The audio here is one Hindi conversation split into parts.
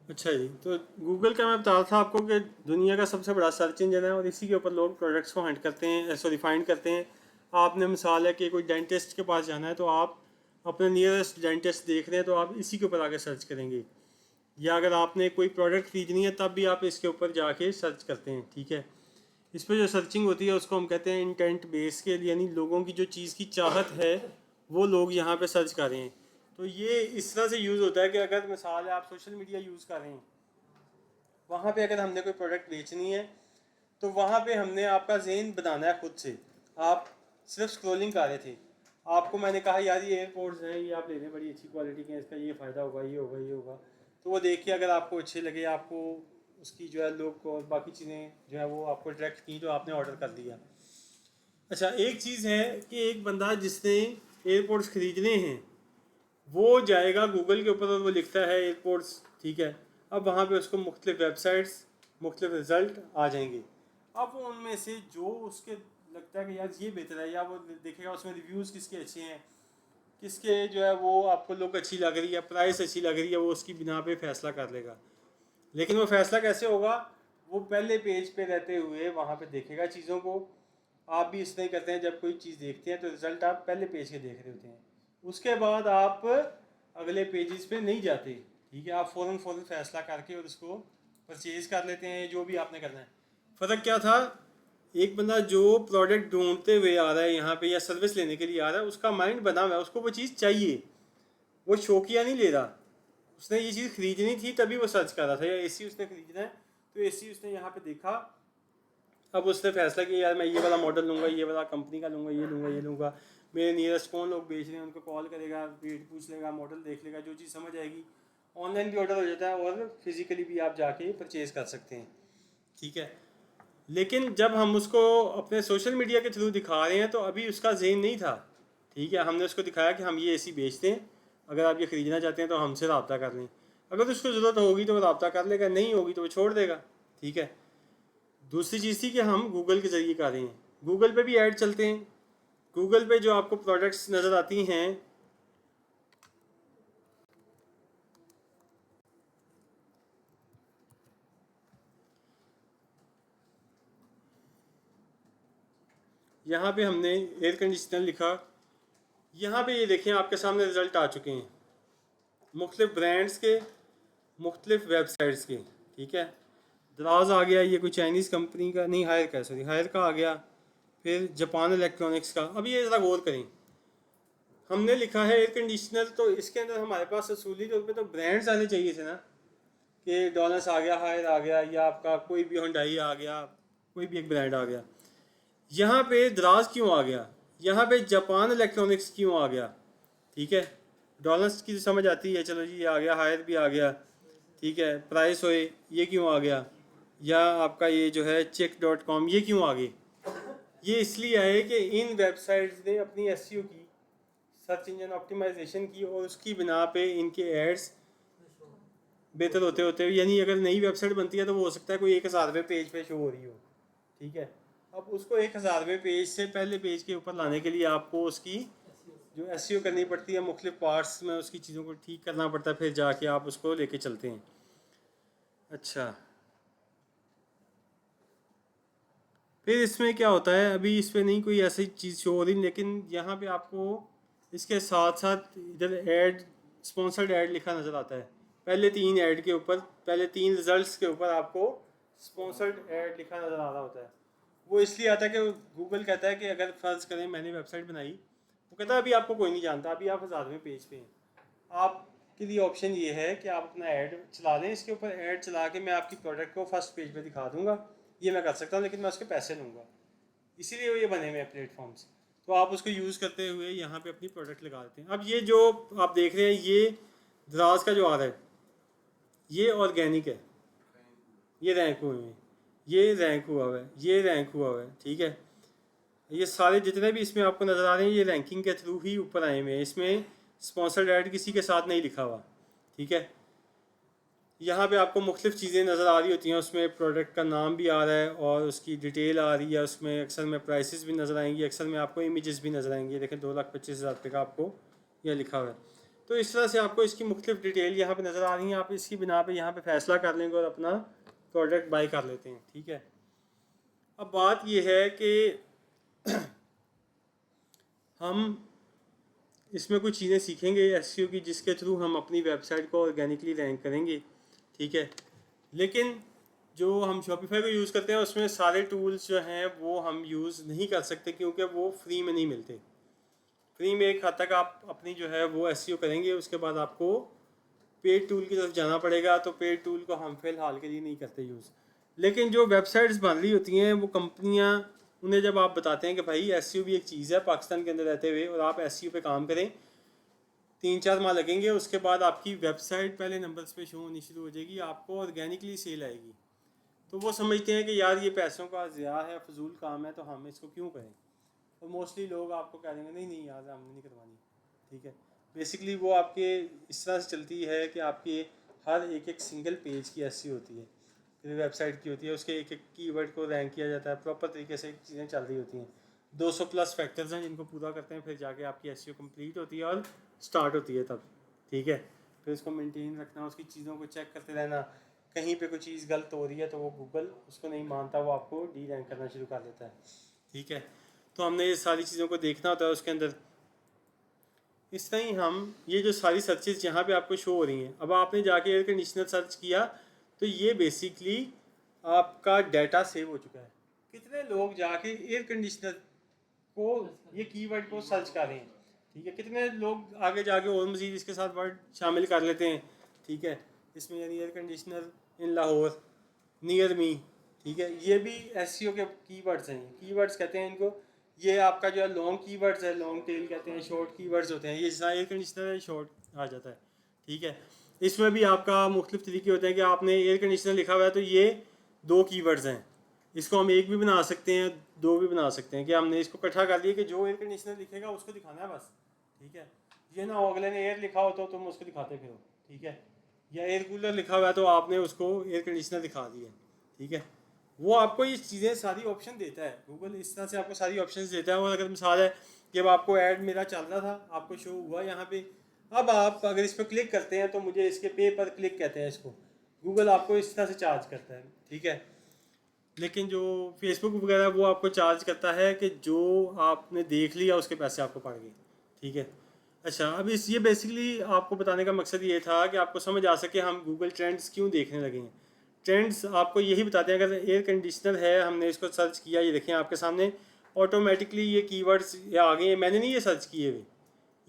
अच्छा जी, तो गूगल का मैं बता रहा था आपको कि दुनिया का सबसे बड़ा सर्च इंजन है और इसी के ऊपर लोग प्रोडक्ट्स को हंट करते हैं, सॉरी फाइंड करते हैं। आपने मिसाल है कि कोई डेंटिस्ट के पास जाना है तो आप अपने नियरेस्ट डेंटिस्ट देख रहे हैं तो आप इसी के ऊपर आके सर्च करेंगे। या अगर आपने कोई प्रोडक्ट खरीदनी है तब भी आप इसके ऊपर जाके सर्च करते हैं, ठीक है। इस पर जो सर्चिंग होती है उसको हम कहते हैं इंटेंट बेस के, यानी लोगों की जो चीज़ की चाहत है वो लोग यहाँ पे सर्च कर रहे हैं। तो ये इस तरह से यूज़ होता है कि अगर मिसाल है आप सोशल मीडिया यूज़ कर रहे हैं, वहाँ पे अगर हमने कोई प्रोडक्ट बेचनी है तो वहाँ पे हमने आपका जहन बनाना है खुद से। आप सिर्फ स्क्रॉलिंग कर रहे थे, आपको मैंने कहा यार ये एयरपोर्ट्स हैं, ये आप ले लें, बड़ी अच्छी क्वालिटी के हैं, इसका ये फ़ायदा होगा, ये होगा, ये होगा। तो वो देख के अगर आपको अच्छे लगे, आपको उसकी जो है लुक और बाकी चीज़ें जो है वो आपको अट्रैक्ट की, तो आपने ऑर्डर कर दिया। अच्छा, एक चीज़ है कि एक बंदा जिसने एयरपोर्ट्स ख़रीदने हैं वो जाएगा गूगल के ऊपर और वो लिखता है एयरपोर्ट्स, ठीक है। अब वहाँ पे उसको मुख्तलिफ वेबसाइट्स, मुख्तलिफ रिज़ल्ट आ जाएंगे। अब वो उनमें से जो उसके लगता है कि यार ये बेहतर है, या वो देखेगा उसमें रिव्यूज़ किसके अच्छे हैं, किसके जो है वो आपको लुक अच्छी लग रही है, प्राइस अच्छी लग रही है, वो उसकी बिना पे फैसला कर लेगा। लेकिन वो फैसला कैसे होगा? वो पहले पेज पे रहते हुए वहाँ पे देखेगा चीज़ों को। आप भी इस तरह ही करते हैं, जब कोई चीज़ देखते हैं तो रिज़ल्ट आप पहले पेज के देख रहे होते हैं, उसके बाद आप अगले पेजेस पे नहीं जाते, ठीक है। आप फ़ौरन फ़ौरन फैसला करके और उसको परचेज़ कर लेते हैं, जो भी आपने करना है। फ़र्क क्या था? एक बंदा जो प्रोडक्ट ढूंढते हुए आ रहा है यहाँ पे या सर्विस लेने के लिए आ रहा है, उसका माइंड बना हुआ है, उसको वो चीज़ चाहिए, वो शौकिया नहीं ले रहा। उसने ये चीज़ खरीदनी थी तभी वो सर्च कर रहा था, या एसी उसने खरीदना है तो एसी उसने यहाँ पे देखा। अब उसने फैसला किया यार मैं ये वाला मॉडल लूँगा, ये वाला कंपनी का लूँगा, ये लूँगा, ये लूँगा। मेरे नियरेस्ट कौन लोग बेच रहे हैं उनको कॉल करेगा, रेट पूछ लेगा, मॉडल देख लेगा, जो चीज़ समझ आएगी ऑनलाइन भी ऑर्डर हो जाता है और फिजिकली भी आप जाके परचेज़ कर सकते हैं, ठीक है। लेकिन जब हम उसको अपने सोशल मीडिया के थ्रू दिखा रहे हैं तो अभी उसका ज़हन नहीं था, ठीक है। हमने उसको दिखाया कि हम ये एसी बेचते हैं, अगर आप ये ख़रीदना चाहते हैं तो हमसे रब्ता कर लें। अगर उसको ज़रूरत होगी तो वो रब्ता कर लेगा, नहीं होगी तो वो छोड़ देगा, ठीक है। दूसरी चीज़ थी कि हम गूगल के ज़रिए कर रहे हैं, गूगल पे भी ऐड चलते हैं। गूगल पे जो आपको प्रोडक्ट्स नज़र आती हैं, यहाँ पे हमने एयर कंडीशनर लिखा, यहाँ पे ये देखें आपके सामने रिज़ल्ट आ चुके हैं मुख्तलिफ ब्रांड्स के, मुख्तलिफ वेबसाइट्स के, ठीक है। दराज आ गया, ये कोई चाइनीज़ कंपनी का नहीं, हायर का, सॉरी हायर का आ गया। फिर जापान इलेक्ट्रॉनिक्स का। अब ये ज़रा गौर करें, हमने लिखा है एयर कंडीशनर, तो इसके अंदर हमारे पास असूली तौर पे तो ब्रांड्स आने चाहिए थे ना, कि डॉलर्स आ गया, हायर आ गया, या आपका कोई भी हुंडई आ गया, कोई भी एक ब्रांड आ गया। यहाँ पे दराज क्यों आ गया? यहाँ पे जापान इलेक्ट्रॉनिक्स क्यों आ गया? ठीक है, डॉलर्स की तो समझ आती है, चलो जी ये आ गया, हायर भी आ गया, ठीक है। प्राइस होए ये क्यों आ गया? या आपका ये जो है check.com ये क्यों आ गई? ये इसलिए है कि इन वेबसाइट्स ने अपनी एसईओ की, सर्च इंजन ऑप्टिमाइजेशन की, और उसकी बिना पे इनके एड्स बेहतर होते होते, यानी अगर नई वेबसाइट बनती है तो वो हो सकता है कोई 1000वें पेज पे शो हो रही हो, ठीक है। अब उसको 1000वें पेज से पहले पेज के ऊपर लाने के लिए आपको उसकी जो एसईओ करनी पड़ती है, मुख्तलिफ पार्ट्स में उसकी चीज़ों को ठीक करना पड़ता है, फिर जाके आप उसको लेके चलते हैं। अच्छा, फिर इसमें क्या होता है, अभी इस पर नहीं कोई ऐसी चीज़ शो हो रही, लेकिन यहाँ पे आपको इसके साथ साथ इधर ऐड, स्पॉन्सर्ड ऐड लिखा नज़र आता है। पहले 3 ऐड के ऊपर, पहले 3 रिजल्ट्स के ऊपर आपको स्पॉन्सर्ड ऐड लिखा नज़र आ रहा होता है। वो इसलिए आता है कि गूगल कहता है कि अगर फ़र्ज़ करें मैंने वेबसाइट बनाई, वो कहता है अभी आपको कोई नहीं जानता, अभी आप 1000वें पेज पे हैं, आपके लिए ऑप्शन ये है कि आप अपना ऐड चला लें, इसके ऊपर ऐड चला के मैं आपकी प्रोडक्ट को फर्स्ट पेज पे दिखा दूंगा, ये मैं कर सकता हूँ, लेकिन मैं उसके पैसे लूँगा। इसीलिए ये बने हुए हैं प्लेटफॉर्म्स। तो आप उसको यूज़ करते हुए यहाँ पे अपनी प्रोडक्ट लगा देते हैं। अब ये जो आप देख रहे हैं, ये दराज का जो आ रहा है, ये ऑर्गेनिक है, ये रैंक हुए हैं, ये रैंक हुआ हुआ है, ये रैंक हुआ हुआ है, ठीक है। ये सारे जितने भी इसमें आपको नज़र आ रहे हैं ये रैंकिंग के थ्रू ही ऊपर आए हुए हैं, इसमें स्पॉन्सर्ड ऐड किसी के साथ नहीं लिखा हुआ, ठीक है। यहाँ पे आपको मुख्तलिफ चीज़ें नज़र आ रही होती हैं, उसमें प्रोडक्ट का नाम भी आ रहा है और उसकी डिटेल आ रही है, उसमें अक्सर में प्राइसेस भी नज़र आएंगी, अक्सर में आपको इमेजेस भी नज़र आएंगी। देखें 2,25,000 रुपये का आपको यह लिखा हुआ है। तो इस तरह से आपको इसकी मुख्तलिफ डिटेल यहाँ पे नज़र आ रही हैं। आप इसकी बिना पे यहाँ पे फैसला कर लेंगे और अपना प्रोडक्ट बाई कर लेते हैं, ठीक है। अब बात यह है कि हम इसमें कुछ चीज़ें सीखेंगे एसईओ की, जिसके थ्रू हम अपनी वेबसाइट को ऑर्गेनिकली रैंक करेंगे, ठीक है। लेकिन जो हम शॉपिफाई को यूज़ करते हैं उसमें सारे टूल्स जो हैं वो हम यूज़ नहीं कर सकते, क्योंकि वो फ्री में नहीं मिलते। फ्री में एक हद तक आप अपनी जो है वो एसईओ करेंगे, उसके बाद आपको पेड टूल की तरफ जाना पड़ेगा। तो पेड टूल को हम फ़िलहाल के लिए नहीं करते यूज़। लेकिन जो वेबसाइट्स बन रही होती हैं वो कंपनियां, उन्हें जब आप बताते हैं कि भाई एसईओ भी एक चीज़ है पाकिस्तान के अंदर रहते हुए, और आप एसईओ पे काम करें, 3-4 माह लगेंगे, उसके बाद आपकी वेबसाइट पहले नंबर्स पे शो होनी शुरू हो जाएगी, आपको ऑर्गेनिकली सेल आएगी। तो वो समझते हैं कि यार ये पैसों का ज़िया है, फजूल काम है, तो हम इसको क्यों करें। और मोस्टली लोग आपको कह देंगे नहीं नहीं यार हमने नहीं करवानी, ठीक है। बेसिकली वो आपके इस तरह से चलती है कि आपके हर एक सिंगल पेज की एसईओ होती है, फिर वेबसाइट की होती है, उसके एक कीवर्ड को रैंक किया जाता है, प्रॉपर तरीके से चीज़ें चल रही होती हैं। 200 प्लस फैक्टर्स हैं जिनको पूरा करते हैं, फिर जाके आपकी एसईओ कंप्लीट होती है और स्टार्ट होती है तब, ठीक है। फिर उसको मेंटेन रखना, उसकी चीज़ों को चेक करते रहना, कहीं पे कोई चीज़ गलत हो रही है तो वो गूगल उसको नहीं मानता, वो आपको डी रैंक करना शुरू कर देता है, ठीक है। तो हमने ये सारी चीज़ों को देखना होता है उसके अंदर। इस तरह ही हम ये जो सारी सर्चेज यहाँ पे आपको शो हो रही हैं, अब आपने जाके एयर कंडीशनर सर्च किया तो ये बेसिकली आपका डाटा सेव हो चुका है। कितने लोग जाके एयर कंडीशनर को ये कीवर्ड को सर्च कर रहे हैं, ठीक है। कितने लोग आगे जाके और मज़ीद इसके साथ वर्ड शामिल कर लेते हैं, ठीक है। इसमें यानी एयर कंडीशनर इन लाहौर, नियर मी, ठीक है। ये भी एसईओ के कीवर्ड्स हैं, कीवर्ड्स कहते हैं इनको। ये आपका जो है लॉन्ग कीवर्ड्स है, लॉन्ग टेल कहते हैं, शॉर्ट कीवर्ड्स होते हैं। ये जैसा एयर कंडीशनर है शॉर्ट आ जाता है, ठीक है। इसमें भी आपका मुख्तलिफ तरीके होते हैं कि आपने एयर कंडीशनर लिखा हुआ है तो ये 2 कीवर्ड्स हैं, इसको हम एक भी बना सकते हैं, 2 भी बना सकते हैं, कि हमने इसको इकट्ठा कर लिया कि जो एयर कंडीशनर लिखेगा उसको दिखाना है बस, ठीक है। ये ना हो अगले ने एयर लिखा हो तो तुम उसको दिखाते फिर, ठीक है। या एयर कूलर लिखा हुआ है तो आपने उसको एयर कंडीशनर दिखा दिया, ठीक है। वो आपको ये चीज़ें सारी ऑप्शन देता है, गूगल इस तरह से आपको सारी ऑप्शन देता है। और अगर मिसाल है कि अब आपको ऐड मेरा चल रहा था, आपको शो हुआ यहाँ पे, अब आप अगर इस पर क्लिक करते हैं तो मुझे इसके पे पर क्लिक कहते हैं इसको, गूगल आपको इस तरह से चार्ज करता है, ठीक है। लेकिन जो फेसबुक वगैरह वो आपको चार्ज करता है कि जो आपने देख लिया उसके पैसे आपको पड़ गए, ठीक है। अच्छा, अब इस ये बेसिकली आपको बताने का मकसद ये था कि आपको समझ आ सके हम गूगल ट्रेंड्स क्यों देखने लगे हैं। ट्रेंड्स आपको यही बताते हैं, अगर एयर कंडीशनर है हमने इसको सर्च किया, ये देखें आपके सामने ऑटोमेटिकली ये कीवर्ड्स ये आ गए, मैंने नहीं ये सर्च किए हुए,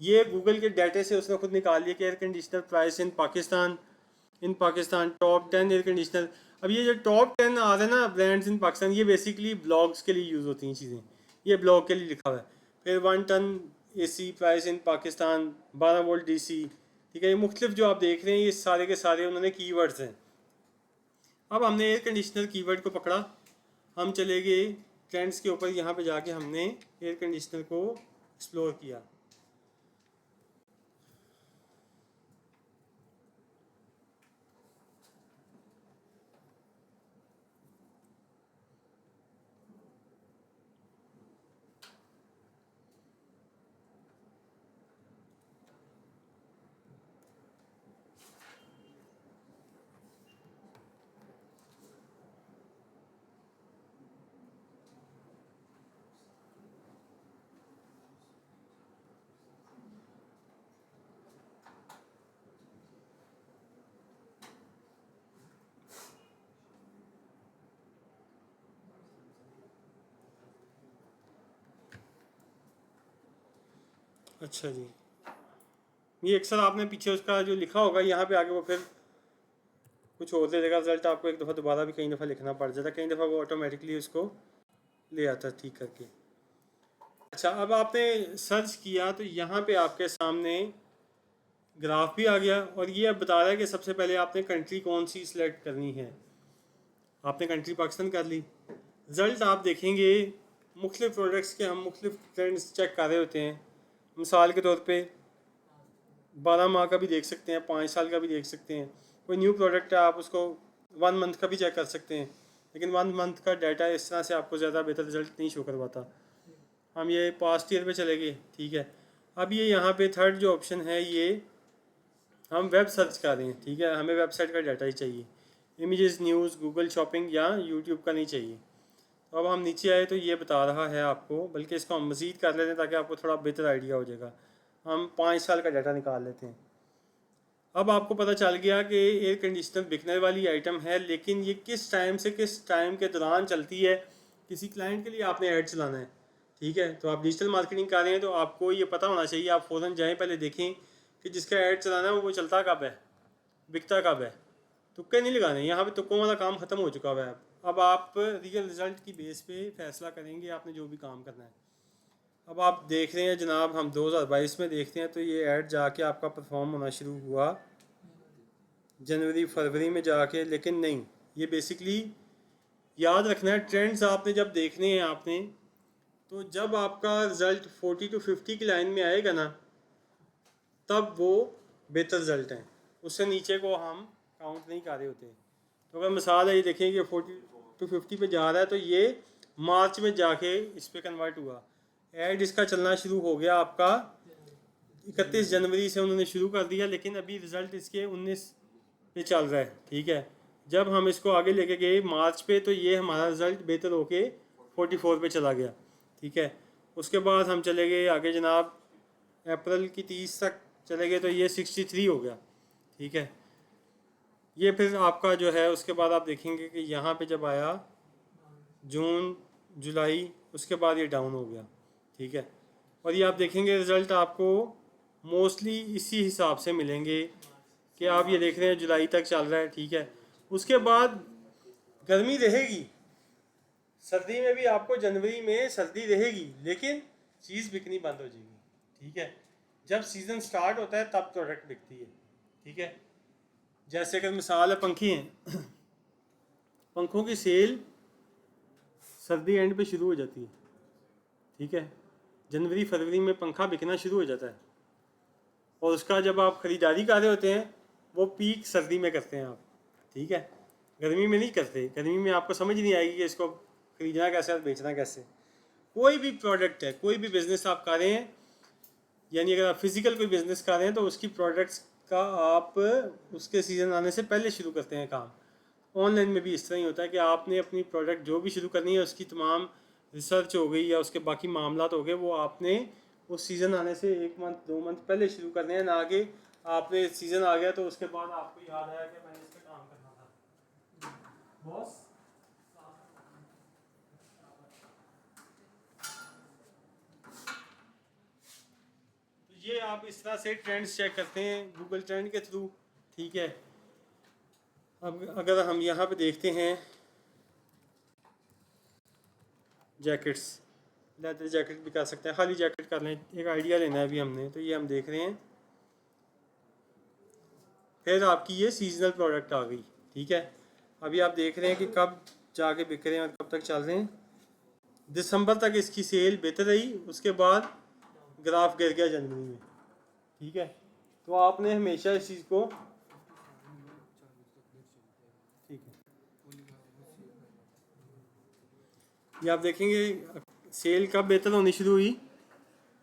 ये गूगल के डाटे से उसने खुद निकाल लिया कि air conditioner price in Pakistan top 10 air conditioner. अब ये जो टॉप 10 आ रहे हैं ना ब्रांड्स इन पाकिस्तान, ये बेसिकली ब्लॉग्स के लिए यूज़ होती हैं चीज़ें, ये ब्लॉग के लिए लिखा हुआ है। फिर 1 ton AC price in Pakistan, 12 volt DC, ठीक है। ये मुख्तलिफ जो आप देख रहे हैं ये सारे के सारे उन्होंने कीवर्ड्स हैं। अब हमने एयर कंडीशनर कीवर्ड को पकड़ा, हम चले गए ट्रेंड्स के ऊपर, यहाँ पे जाके हमने एयर कंडीशनर को एक्सप्लोर किया। अच्छा जी, ये अक्सर आपने पीछे उसका जो लिखा होगा यहाँ पे आगे वो फिर कुछ और दे देगा रिजल्ट, आपको एक दफ़ा दोबारा भी कई दफ़ा लिखना पड़ जाता है, कई दफ़ा वो ऑटोमेटिकली उसको ले आता है ठीक करके। अच्छा, अब आपने सर्च किया तो यहाँ पे आपके सामने ग्राफ भी आ गया, और ये अब बता रहा है कि सबसे पहले आपने कंट्री कौन सी सिलेक्ट करनी है। आपने कंट्री पाकिस्तान कर ली, रिज़ल्ट आप देखेंगे मुख्तलिफ प्रोडक्ट्स के हम मुख्तलिफ ट्रेंड्स चेक कर रहे होते हैं। मिसाल के तौर पे 12 माह का भी देख सकते हैं, 5 साल का भी देख सकते हैं। कोई न्यू प्रोडक्ट है आप उसको 1 मंथ का भी चेक कर सकते हैं, लेकिन 1 मंथ का डाटा इस तरह से आपको ज़्यादा बेहतर रिजल्ट नहीं शो करवाता। हम ये पास्ट ईयर पे चले गए, ठीक है। अब ये यहाँ पे थर्ड जो ऑप्शन है ये हम वेब सर्च कर रहे हैं, ठीक है, हमें वेबसाइट का डाटा ही चाहिए, इमेजेस, न्यूज़, गूगल शॉपिंग या यूट्यूब का नहीं चाहिए। तो अब हम नीचे आए तो ये बता रहा है आपको, बल्कि इसको हम मज़ीद कर लेते हैं ताकि आपको थोड़ा बेहतर आइडिया हो जाएगा। हम 5 साल का डाटा निकाल लेते हैं। अब आपको पता चल गया कि एयर कंडीशनर बिकने वाली आइटम है, लेकिन ये किस टाइम से किस टाइम के दौरान चलती है। किसी क्लाइंट के लिए आपने ऐड चलाना है, ठीक है, तो आप डिजिटल मार्केटिंग कर रहे हैं तो आपको ये पता होना चाहिए। आप फ़ौरन जाएं, पहले देखें कि जिसका ऐड चलाना है वो चलता कब है, बिकता कब है। तुक्के नहीं लगाने, यहाँ पे तुक्कों वाला काम ख़त्म हो चुका है। अब आप रियल रिजल्ट की बेस पे फैसला करेंगे आपने जो भी काम करना है। अब आप देख रहे हैं जनाब, हम 2022 में देखते हैं तो ये ऐड जाके आपका परफॉर्म होना शुरू हुआ जनवरी फरवरी में जाके, लेकिन नहीं, ये बेसिकली याद रखना है ट्रेंड्स आपने जब देखने हैं आपने, तो जब आपका रिज़ल्ट 40 to 50 की लाइन में आएगा ना, तब वो बेहतर रिज़ल्ट हैं। उससे नीचे को हम काउंट नहीं कर रहे होते। तो अगर मिसाल है ये देखें कि 40 to 50 पे जा रहा है, तो ये मार्च में जाके इस पर कन्वर्ट हुआ। ऐड इसका चलना शुरू हो गया आपका 31 जनवरी से उन्होंने शुरू कर दिया, लेकिन अभी रिज़ल्ट इसके 19 पे चल रहा है, ठीक है। जब हम इसको आगे लेके गए मार्च पे, तो ये हमारा रिज़ल्ट बेहतर होके 44 पे चला गया, ठीक है। उसके बाद हम चले गए आगे जनाब, अप्रैल की 30 तक चले गए तो ये 63 हो गया, ठीक है। ये फिर आपका जो है उसके बाद आप देखेंगे कि यहाँ पे जब आया जून जुलाई, उसके बाद ये डाउन हो गया, ठीक है। और ये आप देखेंगे रिज़ल्ट आपको मोस्टली इसी हिसाब से मिलेंगे कि आप ये देख रहे हैं जुलाई तक चल रहा है, ठीक है। उसके बाद गर्मी रहेगी, सर्दी में भी आपको जनवरी में सर्दी रहेगी, लेकिन चीज़ बिकनी बंद हो जाएगी, ठीक है। जब सीज़न स्टार्ट होता है तब प्रोडक्ट बिकती है, ठीक है। जैसे कि मिसाल है पंखे हैं, पंखों की सेल सर्दी एंड पे शुरू हो जाती है, ठीक है। जनवरी फरवरी में पंखा बिकना शुरू हो जाता है, और उसका जब आप ख़रीदारी कर रहे होते हैं वो पीक सर्दी में करते हैं आप, ठीक है। गर्मी में नहीं करते, गर्मी में आपको समझ नहीं आएगी कि इसको ख़रीदना कैसे और बेचना कैसे। कोई भी प्रोडक्ट है, कोई भी बिज़नेस आप कर रहे हैं, यानी अगर आप फिज़िकल कोई बिज़नेस कर रहे हैं तो उसकी प्रोडक्ट्स का आप उसके सीज़न आने से पहले शुरू करते हैं काम। ऑनलाइन में भी इस तरह ही होता है कि आपने अपनी प्रोडक्ट जो भी शुरू करनी है उसकी तमाम रिसर्च हो गई या उसके बाकी मामलात हो गए, वो आपने उस सीज़न आने से 1 मंथ 2 मंथ पहले शुरू करने हैं, ना कि आपने सीज़न आ गया तो उसके बाद आपको याद आया कि मैंने इस पर काम करना था। बॉस, तो ये आप इस तरह से ट्रेंड्स चेक करते हैं गूगल ट्रेंड के थ्रू, ठीक है। अब अगर हम यहाँ पे देखते हैं जैकेट्स, लेदर जैकेट भी कर सकते हैं, खाली जैकेट कर लें, एक आइडिया लेना है अभी हमने, तो ये हम देख रहे हैं। फिर आपकी ये सीजनल प्रोडक्ट आ गई, ठीक है। अभी आप देख रहे हैं कि कब जाके बिक रहे हैं और कब तक चल रहे हैं। दिसंबर तक इसकी सेल बेहतर रही, उसके बाद ग्राफ गिर गया जनवरी में, ठीक है। तो आपने हमेशा इस चीज़ को, ठीक है, ये आप देखेंगे सेल कब बेहतर होनी शुरू हुई,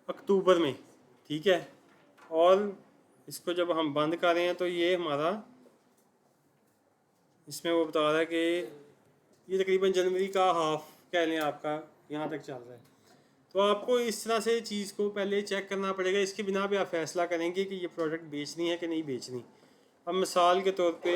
अक्टूबर में, ठीक है। और इसको जब हम बंद कर रहे हैं तो ये हमारा, इसमें वो बता रहा है कि ये तकरीबन जनवरी का हाफ कह लें आपका यहाँ तक चल रहा है। तो आपको इस तरह से चीज़ को पहले चेक करना पड़ेगा, इसके बिना पे आप फैसला करेंगे कि ये प्रोडक्ट बेचनी है कि नहीं बेचनी। अब मिसाल के तौर पे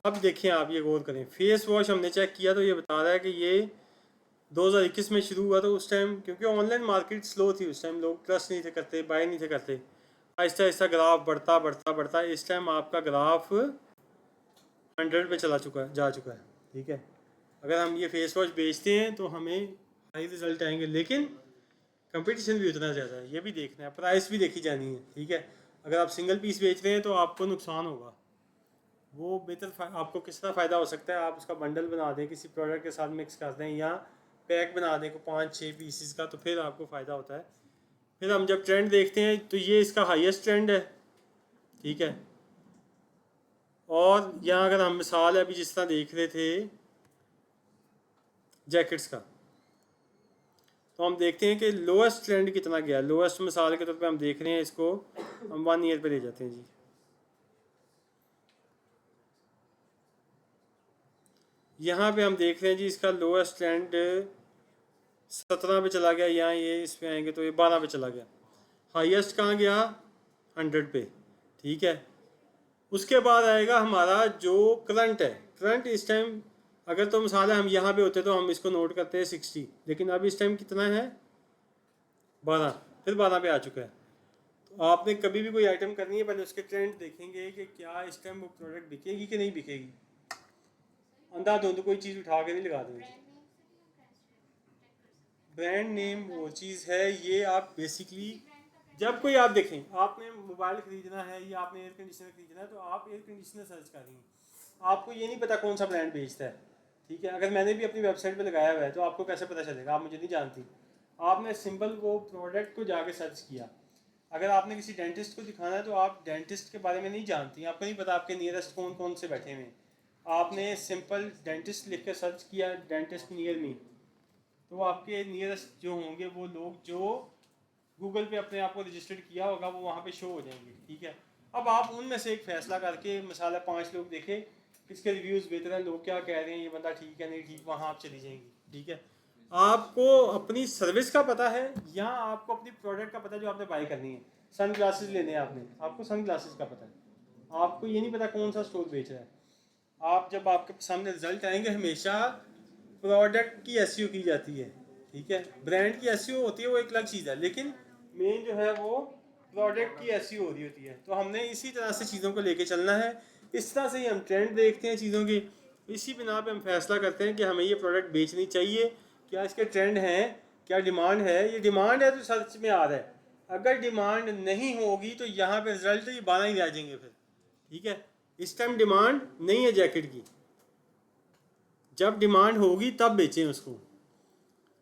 अब देखिए, आप ये गौर करें, फेस वॉश हमने चेक किया तो ये बता रहा है कि ये 2021 में शुरू हुआ। तो उस टाइम क्योंकि ऑनलाइन मार्केट स्लो थी, उस टाइम लोग ट्रस्ट नहीं थे करते, बाय नहीं थे करते। आहिस्ता आहिस्ता ग्राफ बढ़ता बढ़ता बढ़ता इस टाइम आपका ग्राफ 100 पे चला चुका है, जा चुका है, ठीक है। अगर हम ये फेस वॉश बेचते हैं तो हमें हाई रिजल्ट आएंगे, लेकिन कंपटीशन भी उतना ज़्यादा है, ये भी देखना है, प्राइस भी देखी जानी है, ठीक है। अगर आप सिंगल पीस बेच रहे हैं तो आपको नुकसान होगा, वो बेहतर आपको किस तरह फ़ायदा हो सकता है, आप उसका बंडल बना दें, किसी प्रोडक्ट के साथ मिक्स कर दें, या पैक बना दें को 5-6 पीसीस का, तो फिर आपको फ़ायदा होता है। फिर हम जब ट्रेंड देखते हैं तो ये इसका हाईएस्ट ट्रेंड है, ठीक है। और यहाँ अगर हम मिसाल अभी जिस तरह देख रहे थे जैकेट्स का, तो हम देखते हैं कि लोएस्ट ट्रेंड कितना गया। लोएस्ट मिसाल के तौर पे हम देख रहे हैं, इसको हम 1 ईयर पे ले जाते हैं जी। यहाँ पे हम देख रहे हैं जी, इसका लोएस्ट ट्रेंड 17 पे चला गया। यहाँ ये इस पे आएंगे तो ये 12 पे चला गया। हाईएस्ट कहाँ गया? 100 पे। ठीक है, उसके बाद आएगा हमारा जो करंट है। करंट इस टाइम अगर तो मिसाल है हम यहाँ पे होते तो हम इसको नोट करते हैं 60, लेकिन अब इस टाइम कितना है? 12, फिर 12 पे आ चुका है। तो आपने कभी भी कोई आइटम करनी है, पहले उसके ट्रेंड देखेंगे कि क्या इस टाइम वो प्रोडक्ट बिकेगी कि नहीं बिकेगी। अंधाधुंध कोई चीज़ उठा के नहीं लगा देंगे। ब्रांड नेम वो चीज़ है, ये आप बेसिकली जब कोई आप देखें, आपने मोबाइल ख़रीदना है या आपने एयर कंडीशनर ख़रीदना है तो आप एयर कंडीशनर सर्च करेंगे। आपको ये नहीं पता कौन सा ब्रांड बेचता है। ठीक है, अगर मैंने भी अपनी वेबसाइट पे लगाया हुआ है तो आपको कैसे पता चलेगा? आप मुझे नहीं जानती। आपने सिंपल वो प्रोडक्ट को जाके सर्च किया। अगर आपने किसी डेंटिस्ट को दिखाना है तो आप डेंटिस्ट के बारे में नहीं जानती, आपको नहीं पता आपके नियरेस्ट कौन कौन से बैठे हुए हैं। आपने सिंपल डेंटिस्ट लिख कर सर्च किया, डेंटिस्ट नियर मी, तो आपके नियरेस्ट जो होंगे वो लोग जो गूगल पे अपने आप को रजिस्टर्ड किया होगा वो वहाँ पे शो हो जाएंगे। ठीक है, अब आप उनमें से एक फ़ैसला करके मिसाल 5 लोग देखें किसके रिव्यूज़ बेहतर हैं, लोग क्या कह रहे हैं, ये बंदा ठीक है नहीं ठीक, वहाँ आप चली जाएंगी। ठीक है, आपको अपनी सर्विस का पता है या आपको अपनी प्रोडक्ट का पता है जो आपने बाई करनी है। सन ग्लासेस लेने हैं आपने, आपको सन ग्लासेस का पता है, आपको ये नहीं पता कौन सा स्टोर बेच रहा है। आप जब आपके सामने रिजल्ट आएंगे, हमेशा प्रोडक्ट की एसईओ की जाती है। ठीक है, ब्रांड की एसईओ होती है वो एक अलग चीज़ है, लेकिन मेन जो है वो प्रोडक्ट की एसईओ हो रही होती है। तो हमने इसी तरह से चीज़ों को लेके चलना है। इस तरह से ही हम ट्रेंड देखते हैं चीज़ों की, इसी बिना पे हम फैसला करते हैं कि हमें ये प्रोडक्ट बेचनी चाहिए। क्या इसके ट्रेंड हैं, क्या डिमांड है? ये डिमांड है तो सर्च में आ रहा है। अगर डिमांड नहीं होगी तो यहाँ पे रिजल्ट ये 12 ही रह जाएंगे फिर। ठीक है, इस टाइम डिमांड नहीं है जैकेट की, जब डिमांड होगी तब बेचें उसको।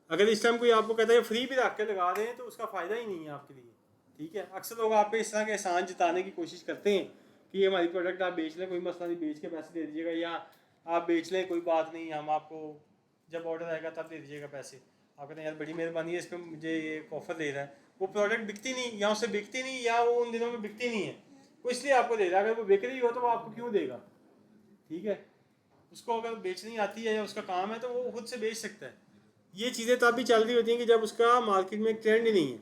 अगर इस टाइम कोई आपको कहता है फ्री भी रख के लगा रहे हैं तो उसका फ़ायदा ही नहीं है आपके लिए। ठीक है, अक्सर लोग आप पे इस तरह के एहसान जताने की कोशिश करते हैं कि ये हमारी प्रोडक्ट आप बेच लें, कोई मसला नहीं, बेच के पैसे दे दीजिएगा, या आप बेच लें कोई बात नहीं, हम आपको जब ऑर्डर आएगा तब दे दीजिएगा पैसे। आप कहते हैं यार बड़ी मेहरबानी है, इस पर मुझे ये ऑफ़र दे रहा है। वो प्रोडक्ट बिकती नहीं, या उससे बिकती नहीं, या वो उन दिनों में बिकती नहीं है, वो इसलिए आपको दे रहा है। अगर वो बिक रही हो तो वो आपको क्यों देगा? ठीक है, उसको अगर बेचनी आती है या उसका काम है तो वो खुद से बेच सकता है। ये चीज़ें तब भी चल रही होती हैं कि जब उसका मार्केट में ट्रेंड ही नहीं है।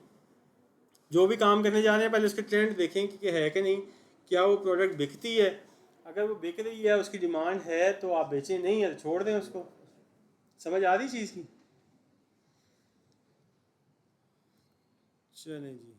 जो भी काम करने जा रहे हैं पहले उसके ट्रेंड देखें कि है कि नहीं, क्या वो प्रोडक्ट बिकती है। अगर वो बिक रही है, उसकी डिमांड है तो आप बेचें, नहीं है तो छोड़ दें उसको। समझ आ रही चीज़ की? चलें जी।